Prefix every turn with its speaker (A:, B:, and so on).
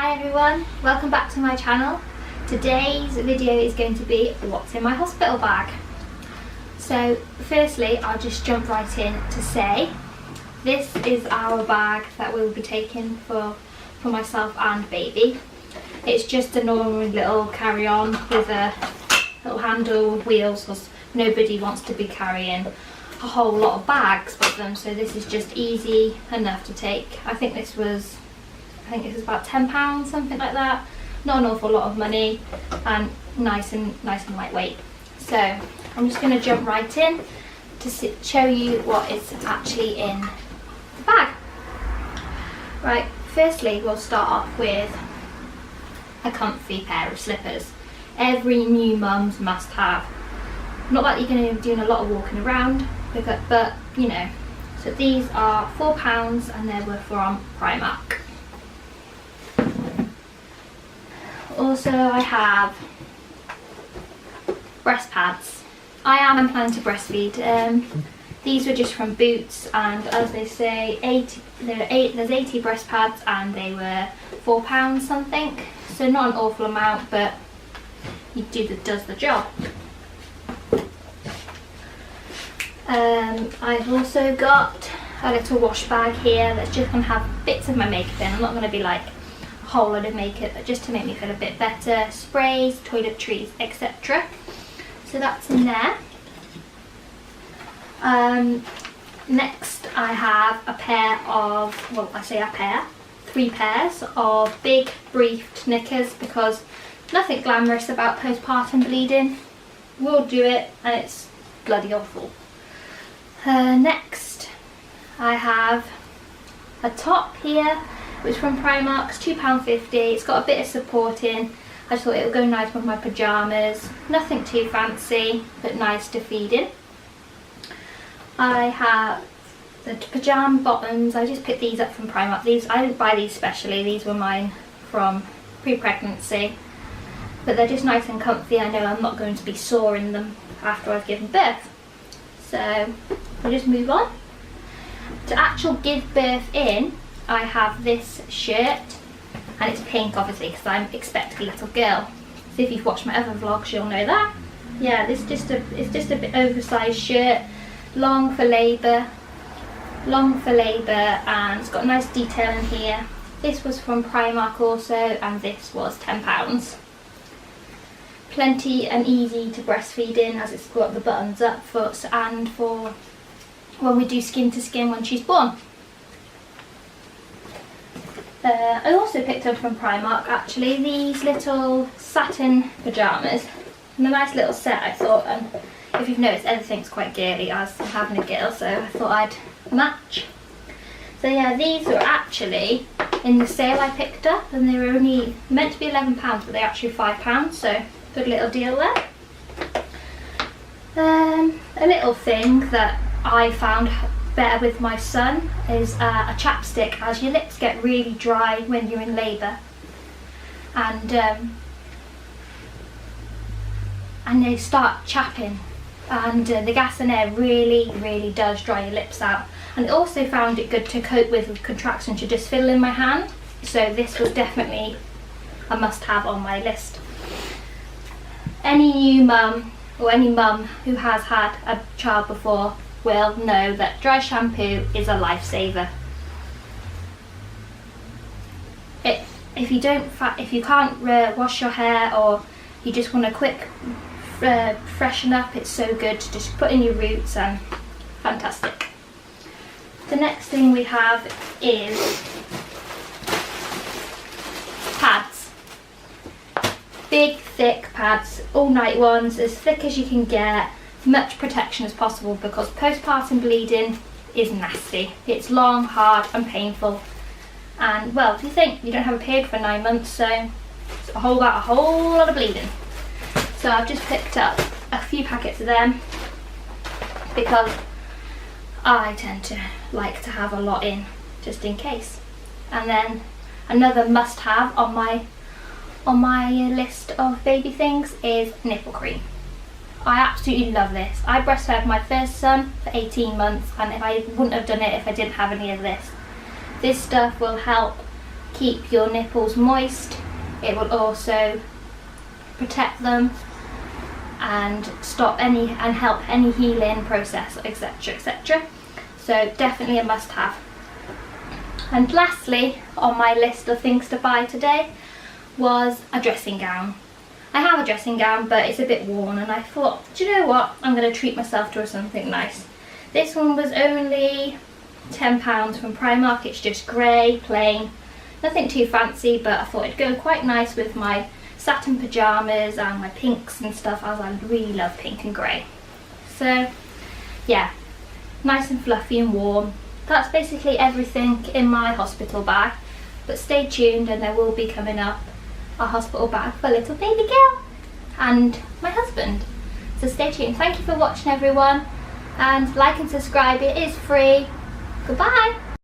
A: Hi everyone, welcome back to my channel. Today's video is going to be what's in my hospital bag. So firstly, I'll just jump right in to say this is our bag that we'll be taking for myself and baby. It's just a normal little carry-on with a little handle with wheels, because nobody wants to be carrying a whole lot of bags with them, so this is just easy enough to take. I think this was about £10, something like that. Not an awful lot of money, and nice and lightweight. So I'm just going to jump right in to show you what is actually in the bag. Right, firstly we'll start off with a comfy pair of slippers. Every new mum's must have. Not that you're going to be doing a lot of walking around, but you know. So these are £4 and they were from Primark. Also, I have breast pads. I am planning to breastfeed. These were just from Boots, and as they say, there's 80 breast pads and they were £4 something. So not an awful amount, but it does the job. I've also got a little wash bag here that's just going to have bits of my makeup in. I'm not going to be like whole load of makeup, but just to make me feel a bit better. Sprays, toiletries, etc. So that's in there. Next I have a pair of, well, I say a pair, 3 pairs of big briefed knickers, because nothing glamorous about postpartum bleeding. We'll do it and it's bloody awful. Next I have a top here, which is from Primark, it's £2.50. It's got a bit of support in. I just thought it would go nice with my pyjamas. Nothing too fancy, but nice to feed in. I have the pyjama bottoms. I just picked these up from Primark. I didn't buy these specially. These were mine from pre-pregnancy. But they're just nice and comfy. I know I'm not going to be sore in them after I've given birth. So we'll just move on. To actually give birth in, I have this shirt, and it's pink obviously because I'm expecting a little girl. So if you've watched my other vlogs you'll know that. Yeah, it's just a bit oversized shirt, long for labour, and it's got nice detail in here. This was from Primark also, and this was £10. Plenty and easy to breastfeed in, as it's got the buttons up for when we do skin to skin when she's born. I also picked up from Primark actually these little satin pyjamas, and a nice little set I thought, and if you've noticed everything's quite girly as I'm having a girl, so I thought I'd match. So yeah, these were actually in the sale I picked up, and they were only meant to be £11 but they're actually £5, so good little deal there. A little thing that I found better with my son is a chapstick, as your lips get really dry when you're in labour, and they start chapping, and the gas and air really does dry your lips out. And I also found it good to cope with contractions. You just fiddle in my hand, so this was definitely a must-have on my list. Any new mum or any mum who has had a child before will know that dry shampoo is a lifesaver. If you can't wash your hair, or you just want a quick freshen up, it's so good to just put in your roots, and fantastic. The next thing we have is pads. Big thick pads, all night ones, as thick as you can get. Much protection as possible, because postpartum bleeding is nasty. It's long, hard and painful, and well, if you think you don't have a period for 9 months, so it's a whole lot of bleeding. So I've just picked up a few packets of them, because I tend to like to have a lot in just in case. And then another must have on my list of baby things is nipple cream. I absolutely love this. I breastfed my first son for 18 months, and I wouldn't have done it if I didn't have any of this. This stuff will help keep your nipples moist. It will also protect them and help any healing process, etc, etc. So definitely a must have. And lastly on my list of things to buy today was a dressing gown. I have a dressing gown, but it's a bit worn, and I thought, do you know what, I'm going to treat myself to something nice. This one was only £10 from Primark. It's just grey, plain, nothing too fancy, but I thought it'd go quite nice with my satin pyjamas and my pinks and stuff, as I really love pink and grey. So yeah, nice and fluffy and warm. That's basically everything in my hospital bag, but stay tuned and there will be coming up a hospital bag for little baby girl and my husband. So stay tuned. Thank you for watching everyone, and like and subscribe, it is free. Goodbye.